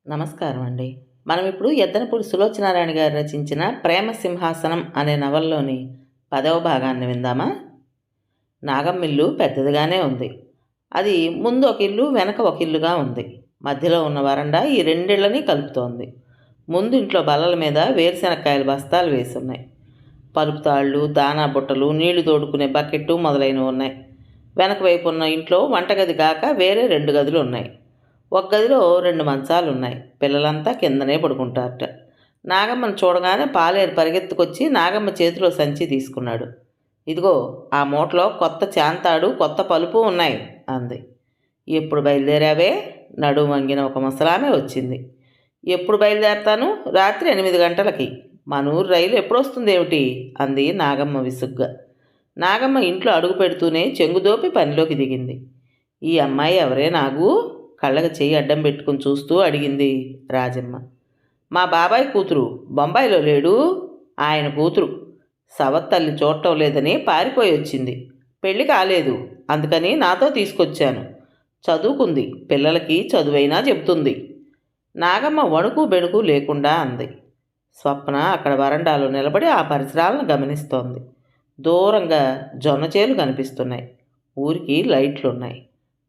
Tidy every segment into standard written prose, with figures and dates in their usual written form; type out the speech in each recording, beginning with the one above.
నమస్కారం అండి. మనం ఇప్పుడు ఎద్దనపూడి సులోచనారాయణ గారు రచించిన 'ప్రేమ సింహాసనం' అనే నవలలోని 10వ భాగాన్ని విందామా? నాగమ్మిల్లు పెద్దదిగానే ఉంది. అది ముందు ఒక ఇల్లు, వెనక ఒక ఇల్లుగా ఉంది. మధ్యలో ఉన్న వరండా ఈ రెండిళ్ళని కలుపుతోంది. ముందు ఇంట్లో బల్లల మీద వేరుశనక్కాయల బస్తాలు వేసున్నాయి. పరుపు తాళ్ళు, దానా బుట్టలు, నీళ్లు తోడుకునే బకెట్టు మొదలైనవి ఉన్నాయి. వెనక వైపు ఉన్న ఇంట్లో వంటగది కాక వేరే 2 గదులు ఉన్నాయి. ఒక గదిలో 2 మంచాలున్నాయి. పిల్లలంతా కిందనే పడుకుంటారట. నాగమ్మను చూడగానే పాలేరు పరిగెత్తుకొచ్చి నాగమ్మ చేతిలో సంచి తీసుకున్నాడు. ఇదిగో ఆ మూటలో కొత్త చాంతాడు, కొత్త పలుపు ఉన్నాయి అంది. ఎప్పుడు బయలుదేరావే? నడుము వంగిన ఒక ముసలామె వచ్చింది. ఎప్పుడు బయలుదేరతాను? రాత్రి 8 గంటలకి. మన ఊరు రైలు ఎప్పుడొస్తుందేమిటి అంది నాగమ్మ విసుగ్గా. నాగమ్మ ఇంట్లో అడుగు పెడుతూనే చెంగుదోపి పనిలోకి దిగింది. ఈ అమ్మాయి ఎవరే నాగు? కళ్ళకి చెయ్యి అడ్డం పెట్టుకుని చూస్తూ అడిగింది రాజమ్మ. మా బాబాయ్ కూతురు, బొంబాయిలో లేడు? ఆయన కూతురు. సవత్తల్లి చూడటం లేదని పారిపోయి వచ్చింది. పెళ్లి కాలేదు, అందుకని నాతో తీసుకొచ్చాను. చదువుకుంది, పిల్లలకి చదువైనా చెబుతుంది. నాగమ్మ వణుకు బెణుకు లేకుండా అంది. స్వప్న అక్కడ వరండాలో నిలబడి ఆ పరిసరాలను గమనిస్తోంది. దూరంగా జొన్న చేలు కనిపిస్తున్నాయి. ఊరికి లైట్లున్నాయి.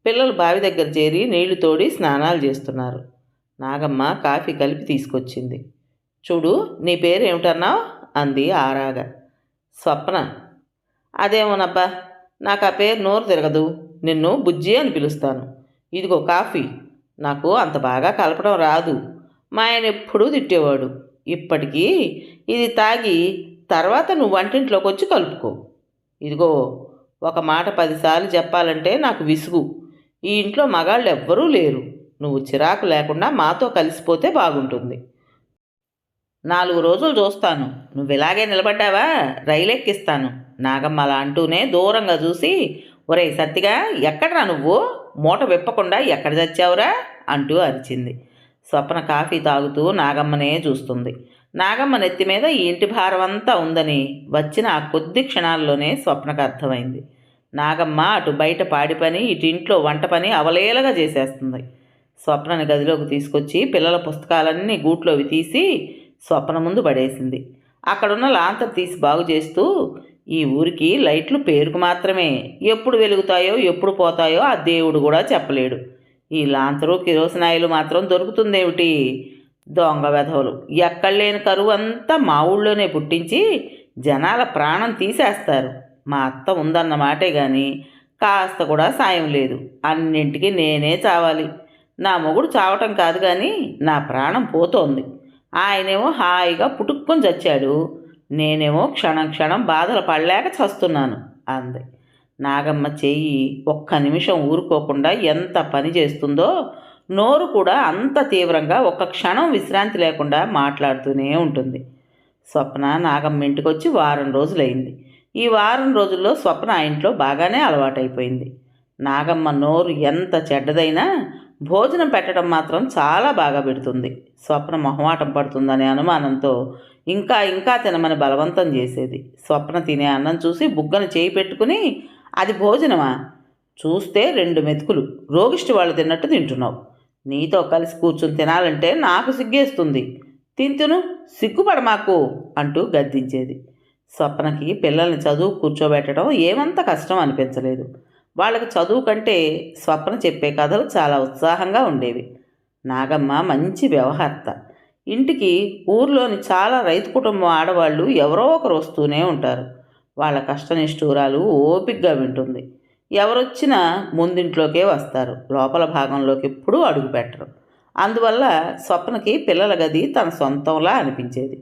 పిల్లలు బావి దగ్గర చేరి నీళ్లు తోడి స్నానాలు చేస్తున్నారు. నాగమ్మ కాఫీ కలిపి తీసుకొచ్చింది. చూడు, నీ పేరేమిటన్నావు అంది ఆరాగా. స్వప్న. అదేమోనబ్బా, నాకు ఆ పేరు నోరు తిరగదు. నిన్ను బుజ్జి అని పిలుస్తాను. ఇదిగో కాఫీ. నాకు అంత బాగా కలపడం రాదు. మా ఆయన ఎప్పుడూ తిట్టేవాడు. ఇప్పటికీ ఇది తాగి తర్వాత నువ్వు వంటింట్లోకి వచ్చి కలుపుకో. ఇదిగో, ఒక మాట 10 సార్లు చెప్పాలంటే నాకు విసుగు. ఈ ఇంట్లో మగాళ్ళు ఎవ్వరూ లేరు. నువ్వు చిరాకు లేకుండా మాతో కలిసిపోతే బాగుంటుంది. 4 రోజులు చూస్తాను. నువ్వు ఇలాగే నిలబడ్డావా రైలెక్కిస్తాను. నాగమ్మ అలా అంటూనే దూరంగా చూసి, ఒరేయ్ సత్తిగా, ఎక్కడ్రా నువ్వు? మూట విప్పకుండా ఎక్కడ చచ్చావురా అంటూ అరిచింది. స్వప్న కాఫీ తాగుతూ నాగమ్మనే చూస్తుంది. నాగమ్మ నెత్తి మీద ఈ ఇంటి భారం అంతా ఉందని వచ్చిన ఆ కొద్ది క్షణాల్లోనే స్వప్నకు అర్థమైంది. నాగమ్మ అటు బయట పాడి పని, ఇటు ఇంట్లో వంట పని అవలేలగా చేసేస్తుంది. స్వప్నని గదిలోకి తీసుకొచ్చి పిల్లల పుస్తకాలన్నీ గూట్లోవి తీసి స్వప్న ముందు పడేసింది. అక్కడున్న లాంతర్ తీసి బాగు చేస్తూ, ఈ ఊరికి లైట్లు పేరుకు మాత్రమే. ఎప్పుడు వెలుగుతాయో ఎప్పుడు పోతాయో ఆ దేవుడు కూడా చెప్పలేడు. ఈ లాంతరు కిరోసినాయిలు మాత్రం దొరుకుతుందేమిటి? దొంగ వెధవులు ఎక్కడ లేని కరువు అంతా మా ఊళ్ళోనే పుట్టించి జనాల ప్రాణం తీసేస్తారు. మా అత్త ఉందన్న మాటే కానీ కాస్త కూడా సాయం లేదు. అన్నింటికి నేనే చావాలి. నా మొగుడు చావటం కాదు కానీ నా ప్రాణం పోతోంది. ఆయనేమో హాయిగా పుట్టుక్కొని చచ్చాడు. నేనేమో క్షణం క్షణం బాధలు పడలేక చస్తున్నాను అంది. నాగమ్మ చెయ్యి ఒక్క నిమిషం ఊరుకోకుండా ఎంత పని చేస్తుందో, నోరు కూడా అంత తీవ్రంగా ఒక్క క్షణం విశ్రాంతి లేకుండా మాట్లాడుతూనే ఉంటుంది. స్వప్న నాగమ్మ ఇంటికొచ్చి వారం రోజులైంది. ఈ వారం రోజుల్లో స్వప్న ఆ ఇంట్లో బాగానే అలవాటైపోయింది. నాగమ్మ నోరు ఎంత చెడ్డదైనా భోజనం పెట్టడం మాత్రం చాలా బాగా పెడుతుంది. స్వప్న మొహమాటం పడుతుందనే అనుమానంతో ఇంకా ఇంకా తినమని బలవంతం చేసేది. స్వప్న తినే అన్నం చూసి బుగ్గను చేయి పెట్టుకుని, అది భోజనమా? చూస్తే 2 మెతుకులు రోగిష్టి వాళ్ళు తిన్నట్టు తింటున్నావు. నీతో కలిసి కూర్చుని తినాలంటే నాకు సిగ్గేస్తుంది. తింతును, సిగ్గుపడ మాకు అంటూ గద్దించేది. స్వప్నకి పిల్లల్ని చదువు కూర్చోబెట్టడం ఏమంత కష్టం అనిపించలేదు. వాళ్ళకి చదువు కంటే స్వప్న చెప్పే కథలు చాలా ఉత్సాహంగా ఉండేవి. నాగమ్మ మంచి వ్యవహార్త. ఇంటికి ఊర్లోని చాలా రైతు కుటుంబం ఆడవాళ్ళు ఎవరో ఒకరు వస్తూనే ఉంటారు. వాళ్ళ కష్టనిష్ఠూరాలు ఓపిగ్గా వింటుంది. ఎవరొచ్చినా ముందింట్లోకే వస్తారు, లోపల భాగంలోకి ఎప్పుడూ అడుగు పెట్టరు. అందువల్ల స్వప్నకి పిల్లల గది తన సొంతంలా అనిపించేది.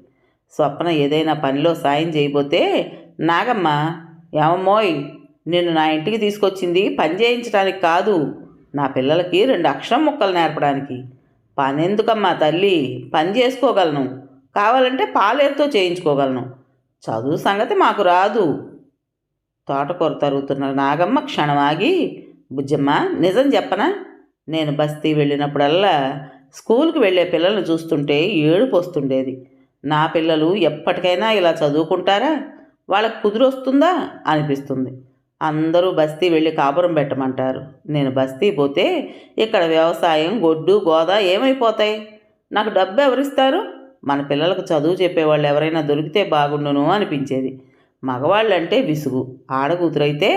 స్వప్న ఏదైనా పనిలో సాయం చేయబోతే నాగమ్మ, ఏమమ్మోయ్, నిన్ను నా ఇంటికి తీసుకొచ్చింది పని చేయించడానికి కాదు, నా పిల్లలకి 2 అక్షరం ముక్కలు నేర్పడానికి. పనెందుకమ్మా తల్లి, పని చేసుకోగలను, కావాలంటే పాలేరుతో చేయించుకోగలను. చదువు సంగతి మాకు రాదు. తోటకూర తరుగుతున్న నాగమ్మ క్షణం ఆగి, బుజ్జమ్మ, నిజం చెప్పనా? నేను బస్తీ వెళ్ళినప్పుడల్లా స్కూల్కి వెళ్ళే పిల్లల్ని చూస్తుంటే ఏడుపు వస్తుండేది. నా పిల్లలు ఎప్పటికైనా ఇలా చదువుకుంటారా? వాళ్ళకు కుదురొస్తుందా అనిపిస్తుంది. అందరూ బస్తీ వెళ్ళి కాపురం పెట్టమంటారు. నేను బస్తీ పోతే ఇక్కడ వ్యవసాయం, గొడ్డు గోద ఏమైపోతాయి? నాకు డబ్బు ఎవరిస్తారు? మన పిల్లలకు చదువు చెప్పేవాళ్ళు ఎవరైనా దొరికితే బాగుండును అనిపించేది. మగవాళ్ళంటే విసుగు. ఆడకూతురైతే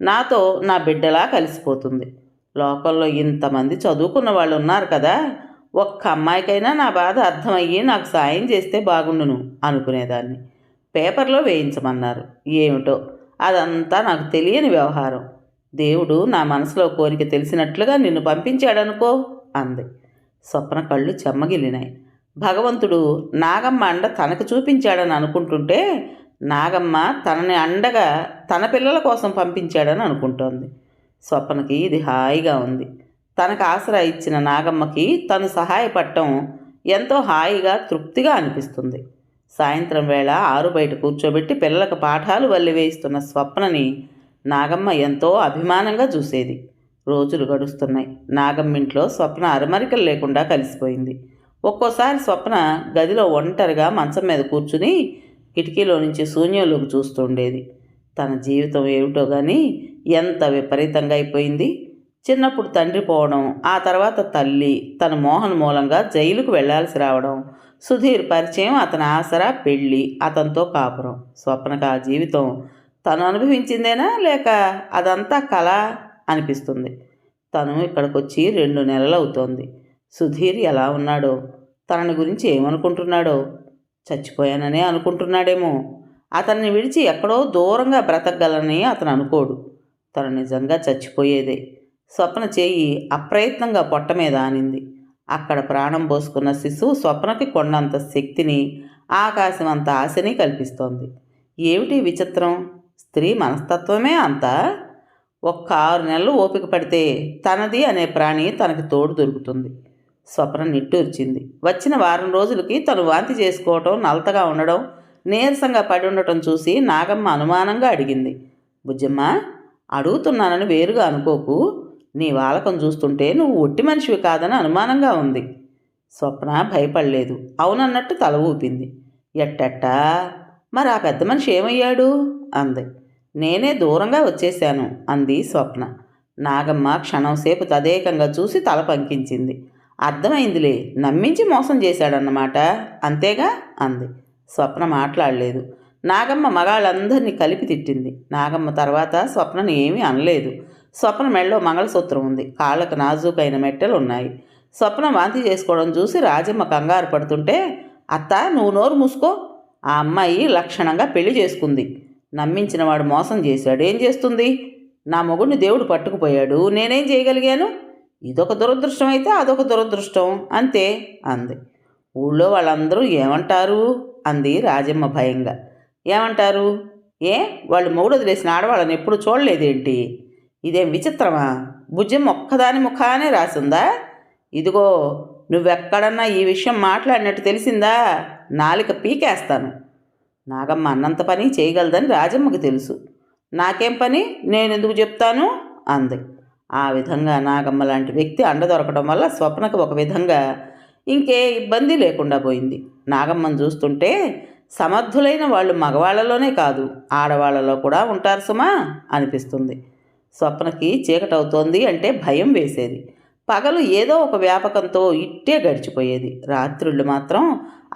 నాతో నా బిడ్డలా కలిసిపోతుంది. లోకంలో ఇంతమంది చదువుకున్న వాళ్ళు ఉన్నారు కదా, ఒక్క అమ్మాయికైనా నా బాధ అర్థమయ్యి నాకు సాయం చేస్తే బాగుండును అనుకునేదాన్ని. పేపర్లో వేయించమన్నారు. ఏమిటో అదంతా నాకు తెలియని వ్యవహారం. దేవుడు నా మనసులో కోరిక తెలిసినట్లుగా నిన్ను పంపించాడనుకో అంది. స్వప్న కళ్ళు చెమ్మగిలినాయి. భగవంతుడు నాగమ్మ అండ తనకు చూపించాడని అనుకుంటుంటే నాగమ్మ తనని అండగా తన పిల్లల కోసం పంపించాడని అనుకుంటోంది. స్వప్నకి ఇది హాయిగా ఉంది. తనకు ఆసరా ఇచ్చిన నాగమ్మకి తను సహాయపడటం ఎంతో హాయిగా తృప్తిగా అనిపిస్తుంది. సాయంత్రం వేళ ఆరు బయట కూర్చోబెట్టి పిల్లలకు పాఠాలు వల్లి వేయిస్తున్న స్వప్నని నాగమ్మ ఎంతో అభిమానంగా చూసేది. రోజులు గడుస్తున్నాయి. నాగమ్మింట్లో స్వప్న అరమరికలు లేకుండా కలిసిపోయింది. ఒక్కోసారి స్వప్న గదిలో ఒంటరిగా మంచం మీద కూర్చుని కిటికీలో నుంచి శూన్యంలోకి చూస్తూ ఉండేది. తన జీవితం ఏమిటో కానీ ఎంత విపరీతంగా అయిపోయింది. చిన్నప్పుడు తండ్రి పోవడం, ఆ తర్వాత తల్లి తన మోహన్ మూలంగా జైలుకు వెళ్లాల్సి రావడం, సుధీర్ పరిచయం, అతని ఆసరా, పెళ్ళి, అతనితో కాపురం. స్వప్నకు ఆ జీవితం తను అనుభవించిందేనా లేక అదంతా కళ అనిపిస్తుంది. తను ఇక్కడికి వచ్చి 2 నెలలు అవుతోంది. సుధీర్ ఎలా ఉన్నాడో, తనని గురించి ఏమనుకుంటున్నాడో, చచ్చిపోయాననే అనుకుంటున్నాడేమో. అతన్ని విడిచి ఎక్కడో దూరంగా బ్రతకగలనని అతను అనుకోడు. తను నిజంగా చచ్చిపోయేదే. స్వప్న చేయి అప్రయత్నంగా పొట్ట మీద ఆనింది. అక్కడ ప్రాణం పోసుకున్న శిశువు స్వప్నకి కొండంత శక్తిని, ఆకాశం అంత ఆశని కల్పిస్తోంది. ఏమిటి విచిత్రం? స్త్రీ మనస్తత్వమే అంతా. ఒక్క 6 నెలలు ఓపిక పడితే తనది అనే ప్రాణి తనకి తోడు దొరుకుతుంది. స్వప్న నిట్టూర్చింది. వచ్చిన వారం రోజులకి తను వాంతి చేసుకోవటం, నలతగా ఉండడం, నీరసంగా పడి ఉండటం చూసి నాగమ్మ అనుమానంగా అడిగింది. బుజ్జమ్మ, అడుగుతున్నానని వేరుగా అనుకోకు. నీ వాలకం చూస్తుంటే నువ్వు ఒట్టి మనిషివి కాదని అనుమానంగా ఉంది. స్వప్న భయపడలేదు. అవునన్నట్టు తల ఊపింది. ఎట్టట్టా? మరి ఆ పెద్ద మనిషి ఏమయ్యాడు అంది. నేనే దూరంగా వచ్చేశాను అంది స్వప్న. నాగమ్మ క్షణంసేపు తదేకంగా చూసి తల పంకించింది. అర్థమైందిలే, నమ్మించి మోసం చేశాడన్నమాట, అంతేగా అంది. స్వప్న మాట్లాడలేదు. నాగమ్మ మగాళ్ళందరినీ కలిపి తిట్టింది. నాగమ్మ తర్వాత స్వప్నని ఏమీ అనలేదు. స్వప్న మెడలో మంగళసూత్రం ఉంది. కాళ్ళకు నాజూకైన మెట్టెలు ఉన్నాయి. స్వప్న వాంతి చేసుకోవడం చూసి రాజమ్మ కంగారు పడుతుంటే, అత్త నువ్వు నోరు మూసుకో. ఆ అమ్మాయి లక్షణంగా పెళ్లి చేసుకుంది. నమ్మించిన వాడు మోసం చేశాడు. ఏం చేస్తుంది? నా మొగుడిని దేవుడు పట్టుకుపోయాడు. నేనేం చేయగలిగాను? ఇదొక దురదృష్టం అయితే అదొక దురదృష్టం అంతే అంది. ఊళ్ళో వాళ్ళందరూ ఏమంటారు అంది రాజమ్మ భయంగా. ఏమంటారు? ఏ వాళ్ళు మొగుడు వదిలేసిన ఆడవాళ్ళని ఎప్పుడు చూడలేదేంటి? ఇదేం విచిత్రమా? భుజం ఒక్కదాని ముఖానే రాసిందా? ఇదిగో నువ్వెక్కడన్నా ఈ విషయం మాట్లాడినట్టు తెలిసిందా నాలిక పీకేస్తాను. నాగమ్మ అన్నంత పని చేయగలదని రాజమ్మకి తెలుసు. నాకేం పని, నేనెందుకు చెప్తాను అంది. ఆ విధంగా నాగమ్మ లాంటి వ్యక్తి అండ దొరకడం వల్ల స్వప్నకు ఒక విధంగా ఇంకే ఇబ్బంది లేకుండా పోయింది. నాగమ్మను చూస్తుంటే సమర్థులైన వాళ్ళు మగవాళ్లలోనే కాదు ఆడవాళ్లలో కూడా ఉంటారు సుమా అనిపిస్తుంది. స్వప్నకి చీకటవుతోంది అంటే భయం వేసేది. పగలు ఏదో ఒక వ్యాపకంతో ఇట్టే గడిచిపోయేది. రాత్రిళ్ళు మాత్రం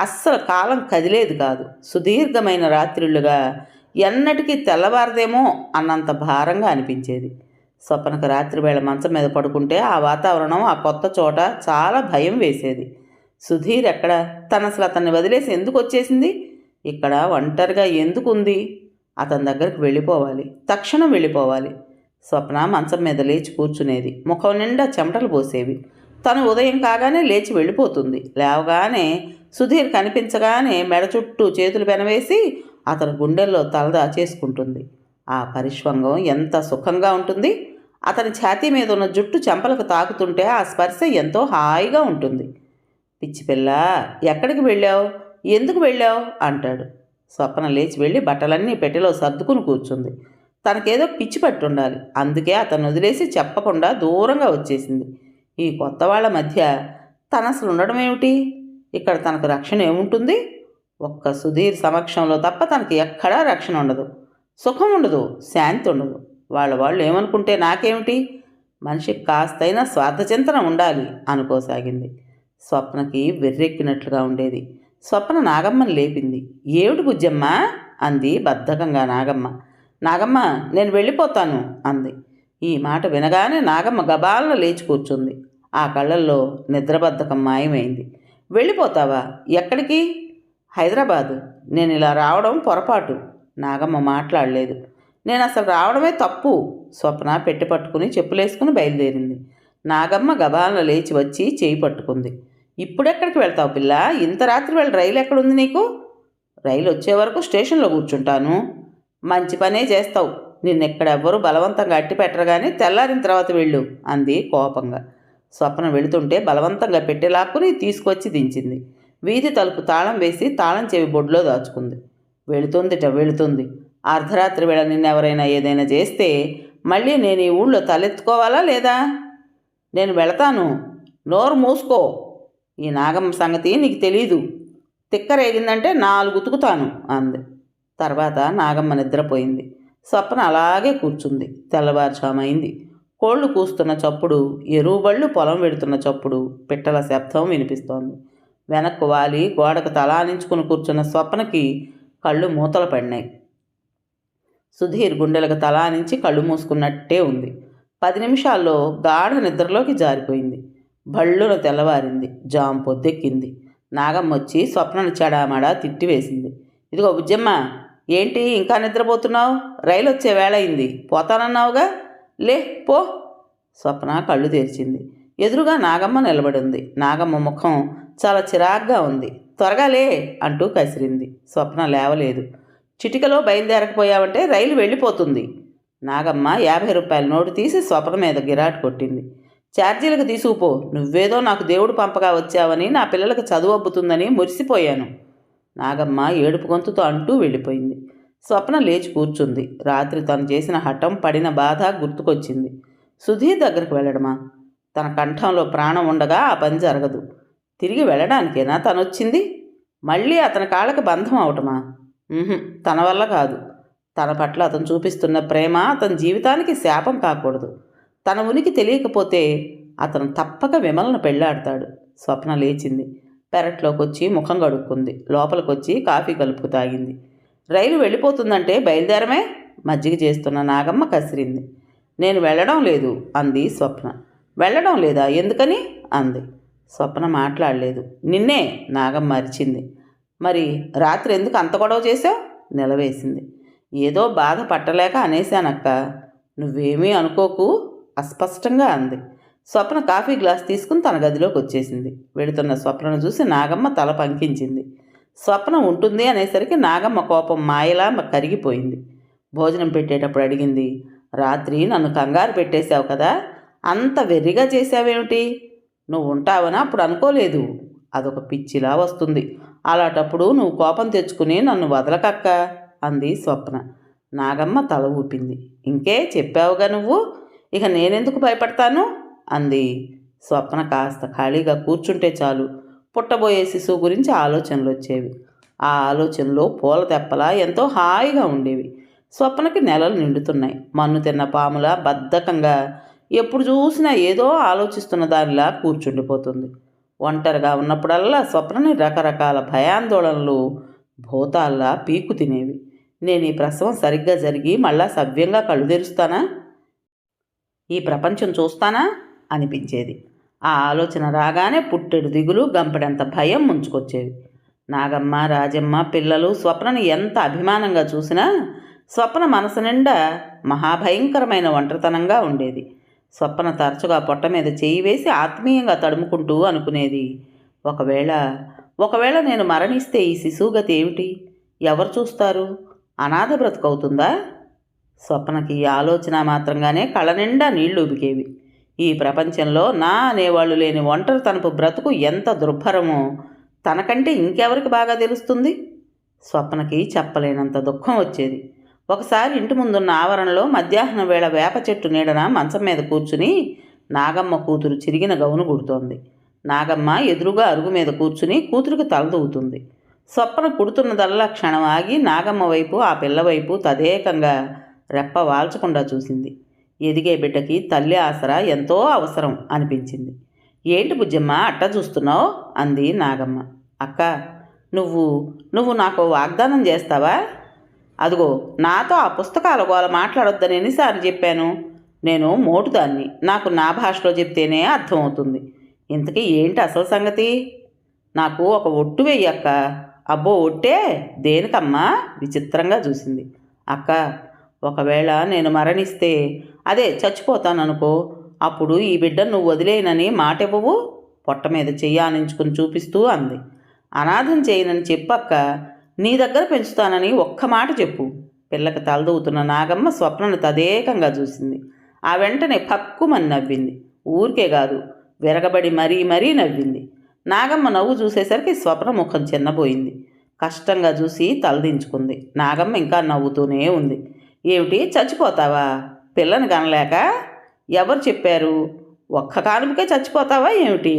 అస్సలు కాలం కదిలేది కాదు. సుదీర్ఘమైన రాత్రిళ్ళుగా ఎన్నటికీ తెల్లవారదేమో అన్నంత భారంగా అనిపించేది. స్వప్నకు రాత్రివేళ మంచం మీద పడుకుంటే ఆ వాతావరణం, ఆ కొత్త చోట చాలా భయం వేసేది. సుధీర్ ఎక్కడ? తను అసలు అతన్ని వదిలేసి ఎందుకు వచ్చేసింది? ఇక్కడ ఒంటరిగా ఎందుకు ఉంది? అతని దగ్గరికి వెళ్ళిపోవాలి, తక్షణం వెళ్ళిపోవాలి. స్వప్న మంచం మీద లేచి కూర్చునేది. ముఖం నిండా చెమటలు పోసేవి. తను ఉదయం కాగానే లేచి వెళ్ళిపోతుంది. లేవగానే సుధీర్ కనిపించగానే మెడ చుట్టూ చేతులు పెనవేసి అతని గుండెల్లో తల దాచేసుకుంటుంది. ఆ పరిష్వంగం ఎంత సుఖంగా ఉంటుంది. అతని ఛాతీ మీద ఉన్న జుట్టు చెంపలకు తాకుతుంటే ఆ స్పర్శ ఎంతో హాయిగా ఉంటుంది. పిచ్చిపిల్ల, ఎక్కడికి వెళ్ళావు, ఎందుకు వెళ్ళావు అంటాడు. స్వప్న లేచి వెళ్ళి బట్టలన్నీ పెట్టెలో సర్దుకుని కూర్చుంది. తనకేదో పిచ్చి పట్టుండాలి. అందుకే అతను వదిలేసి చెప్పకుండా దూరంగా వచ్చేసింది. ఈ కొత్త వాళ్ళ మధ్య తను అసలు ఉండడం ఏమిటి? ఇక్కడ తనకు రక్షణ ఏముంటుంది? ఒక్క సుధీర్ సమక్షంలో తప్ప తనకి ఎక్కడా రక్షణ ఉండదు, సుఖం ఉండదు, శాంతి ఉండదు. వాళ్ళు ఏమనుకుంటే నాకేమిటి? మనిషికి కాస్తైనా స్వార్థచింతన ఉండాలి అనుకోసాగింది. స్వప్నకి వెర్రెక్కినట్లుగా ఉండేది. స్వప్న నాగమ్మని లేపింది. ఏమిటి బుజ్జమ్మ అంది బద్ధకంగా నాగమ్మ. నాగమ్మ, నేను వెళ్ళిపోతాను అంది. ఈ మాట వినగానే నాగమ్మ గబాలను లేచి కూర్చుంది. ఆ కళ్ళల్లో నిద్రబద్ధకం మాయమైంది. వెళ్ళిపోతావా? ఎక్కడికి? హైదరాబాదు. నేను ఇలా రావడం పొరపాటు. నాగమ్మ మాట్లాడలేదు. నేను అసలు రావడమే తప్పు. స్వప్న పెట్టి పట్టుకుని చెప్పులేసుకుని బయలుదేరింది. నాగమ్మ గబాలను లేచి వచ్చి చేయి పట్టుకుంది. ఇప్పుడెక్కడికి వెళ్తావు పిల్ల? ఇంత రాత్రి వేళ రైలు ఎక్కడుంది నీకు? రైలు వచ్చే వరకు స్టేషన్లో కూర్చుంటాను. మంచి పనే చేస్తావు. నిన్నెక్కడెవ్వరూ బలవంతంగా అట్టి పెట్టరు కానీ తెల్లారిన తర్వాత వెళ్ళు అంది కోపంగా. స్వప్న వెళుతుంటే బలవంతంగా పెట్టెలాక్కుని తీసుకొచ్చి దించింది. వీధి తలుపు తాళం వేసి తాళం చెవి బొడ్లో దాచుకుంది. వెళుతుంది. అర్ధరాత్రి వేళ నిన్నెవరైనా ఏదైనా చేస్తే మళ్ళీ నేను ఈ ఊళ్ళో తలెత్తుకోవాలా లేదా? నేను వెళతాను. నోరు మూసుకో. ఈ నాగమ్మ సంగతి నీకు తెలీదు. తిక్కరేగిందంటే 4 ఉతుకుతాను అంది. తర్వాత నాగమ్మ నిద్రపోయింది. స్వప్న అలాగే కూర్చుంది. తెల్లవారుజామైంది. కోళ్లు కూస్తున్న చప్పుడు, ఎరువుబళ్ళు పొలం వెడుతున్న చప్పుడు, పిట్టల శబ్దం వినిపిస్తోంది. వెనక్కు వాలి గోడకు తలానించుకుని కూర్చున్న స్వప్నకి కళ్ళు మూతలు పడినాయి. సుధీర్ గుండెలకు తలానించి కళ్ళు మూసుకున్నట్టే ఉంది. 10 నిమిషాల్లో గాఢ నిద్రలోకి జారిపోయింది. భళ్ళున తెల్లవారింది. జాము పొద్దెక్కింది. నాగమ్మ వచ్చి స్వప్నను చెడామడా తిట్టివేసింది. ఇదిగో బుజ్జమ్మ, ఏంటి ఇంకా నిద్రపోతున్నావు? రైలు వచ్చే వేళ అయింది. పోతానన్నావుగా, లే పో. స్వప్న కళ్ళు తెరిచింది. ఎదురుగా నాగమ్మ నిలబడింది. నాగమ్మ ముఖం చాలా చిరాగ్గా ఉంది. త్వరగా లే అంటూ కసిరింది. స్వప్న లేవలేదు. చిటికలో బయలుదేరకపోయావంటే రైలు వెళ్ళిపోతుంది. నాగమ్మ 50 రూపాయల నోటు తీసి స్వప్న మీద గిరాటు కొట్టింది. ఛార్జీలకు తీసుకుపో. నువ్వేదో నాకు దేవుడు పంపగా వచ్చావని, నా పిల్లలకు చదువు అబ్బుతుందని మురిసిపోయాను. నాగమ్మ ఏడుపు గొంతుతో అంటూ వెళ్ళిపోయింది. స్వప్న లేచి కూర్చుంది. రాత్రి తను చేసిన హఠం, పడిన బాధ గుర్తుకొచ్చింది. సుధీర్ దగ్గరికి వెళ్ళడమా? తన కంఠంలో ప్రాణం ఉండగా ఆ పని జరగదు. తిరిగి వెళ్ళడానికేనా తనొచ్చింది? మళ్ళీ అతని కాళ్ళకి బంధం అవటమా? తన వల్ల కాదు. తన పట్ల అతను చూపిస్తున్న ప్రేమ అతని జీవితానికి శాపం కాకూడదు. తన ఉనికి తెలియకపోతే అతను తప్పక విమలను పెళ్ళాడతాడు. స్వప్న లేచింది. పెరట్లోకి వచ్చి ముఖం కడుక్కుంది. లోపలికొచ్చి కాఫీ కలుపుకు తాగింది. రైలు వెళ్ళిపోతుందంటే బయలుదేరమే. మజ్జిగ చేస్తున్న నాగమ్మ కసిరింది. నేను వెళ్ళడం లేదు అంది స్వప్న. వెళ్ళడం లేదా? ఎందుకని అంది. స్వప్న మాట్లాడలేదు. నిన్నే నాగమ్మ అరిచింది. మరి రాత్రి ఎందుకు అంత గొడవ చేశావు? నిలవేసింది. ఏదో బాధ పట్టలేక అనేశానక్క. నువ్వేమీ అనుకోకు అస్పష్టంగా అంది. స్వప్న కాఫీ గ్లాస్ తీసుకుని తన గదిలోకి వచ్చేసింది. వెళుతున్న స్వప్నను చూసి నాగమ్మ తల పంకించింది. స్వప్న ఉంటుంది అనేసరికి నాగమ్మ కోపం మాయలా కరిగిపోయింది. భోజనం పెట్టేటప్పుడు అడిగింది. రాత్రి నన్ను కంగారు పెట్టేశావు కదా, అంత వెర్రిగా చేశావేమిటి? నువ్వు ఉంటావని అప్పుడు అనుకోలేదు. అదొక పిచ్చిలా వస్తుంది. అలాంటప్పుడు నువ్వు కోపం తెచ్చుకుని నన్ను వదలకక్క అంది స్వప్న. నాగమ్మ తల ఊపింది. ఇంకే చెప్పావుగా నువ్వు, ఇక నేనెందుకు భయపడతాను అంది. స్వప్న కాస్త ఖాళీగా కూర్చుంటే చాలు పుట్టబోయే శిశువు గురించి ఆలోచనలు వచ్చేవి. ఆ ఆలోచనలో పూల తెప్పలా ఎంతో హాయిగా ఉండేవి. స్వప్నకి నెలలు నిండుతున్నాయి. మన్ను తిన్న పాములా బద్ధకంగా ఎప్పుడు చూసినా ఏదో ఆలోచిస్తున్న దానిలా కూర్చుండిపోతుంది. ఒంటరిగా ఉన్నప్పుడల్లా స్వప్నని రకరకాల భయాందోళనలు భూతాల్లా పీకు తినేవి. నేను ఈ ప్రసవం సరిగ్గా జరిగి మళ్ళా సవ్యంగా కళ్ళు తెరుస్తానా, ఈ ప్రపంచం చూస్తానా అనిపించేది. ఆ ఆలోచన రాగానే పుట్టెడు దిగులు, గంపెడంత భయం ముంచుకొచ్చేవి. నాగమ్మ, రాజమ్మ, పిల్లలు స్వప్నని ఎంత అభిమానంగా చూసినా స్వప్న మనసు నిండా మహాభయంకరమైన ఒంటరితనంగా ఉండేది. స్వప్న తరచుగా పొట్ట మీద చేయి వేసి ఆత్మీయంగా తడుముకుంటూ అనుకునేది, ఒకవేళ నేను మరణిస్తే ఈ శిశువుగతి ఏమిటి? ఎవరు చూస్తారు? అనాథ బ్రతుకవుతుందా? స్వప్నకి ఈ ఆలోచన మాత్రంగానే కళ్ళ నిండా నీళ్లు ఉబికేవి. ఈ ప్రపంచంలో నా అనేవాళ్ళు లేని ఒంటరితనపు బ్రతుకు ఎంత దుర్భరమో తనకంటే ఇంకెవరికి బాగా తెలుస్తుంది? స్వప్నకి చెప్పలేనంత దుఃఖం వచ్చేది. ఒకసారి ఇంటి ముందున్న ఆవరణలో మధ్యాహ్నం వేళ వేప చెట్టు నీడన మంచం మీద కూర్చుని నాగమ్మ కూతురు చిరిగిన గౌను కుడుతోంది. నాగమ్మ ఎదురుగా అరుగు మీద కూర్చుని కూతురికి తలదూవుతుంది. స్వప్న కుడుతున్నదల్లా క్షణం ఆగి నాగమ్మ వైపు, ఆ పిల్ల వైపు తదేకంగా రెప్ప వాల్చకుండా చూసింది. ఎదిగే బిడ్డకి తల్లి ఆసరా ఎంతో అవసరం అనిపించింది. ఏంటి బుజ్జమ్మ అట్టా చూస్తున్నావు అంది నాగమ్మ. అక్క, నువ్వు నువ్వు నాకు వాగ్దానం చేస్తావా? అదిగో, నాతో ఆ పుస్తకాల గోల మాట్లాడొద్దని ఎన్నిసార్లు చెప్పాను. నేను మోటుదాన్ని, నాకు నా భాషలో చెప్తేనే అర్థమవుతుంది. ఇంతకీ ఏంటి అసలు సంగతి? నాకు ఒక ఒట్టు వెయ్యక్క. అబ్బో, ఒట్టే? దేనికమ్మా? విచిత్రంగా చూసింది. అక్క, ఒకవేళ నేను మరణిస్తే, అదే చచ్చిపోతాననుకో, అప్పుడు ఈ బిడ్డను నువ్వు వదిలేయనని మాట ఇవ్వవు? పొట్ట మీద చెయ్యానించుకుని చూపిస్తూ అంది. అనాథం చేయనని చెప్పక్క, నీ దగ్గర పెంచుతానని ఒక్క మాట చెప్పు. పిల్లకి తలదూతున్న నాగమ్మ స్వప్నను తదేకంగా చూసింది. ఆ వెంటనే పక్కుమని నవ్వింది. ఊరికే కాదు, విరగబడి మరీ మరీ నవ్వింది. నాగమ్మ నవ్వు చూసేసరికి స్వప్న ముఖం చిన్నబోయింది. కష్టంగా చూసి తలదించుకుంది. నాగమ్మ ఇంకా నవ్వుతూనే ఉంది. ఏమిటి, చచ్చిపోతావా? పిల్లని కనలేక? ఎవరు చెప్పారు? ఒక్క కానుపుకే చచ్చిపోతావా ఏమిటి?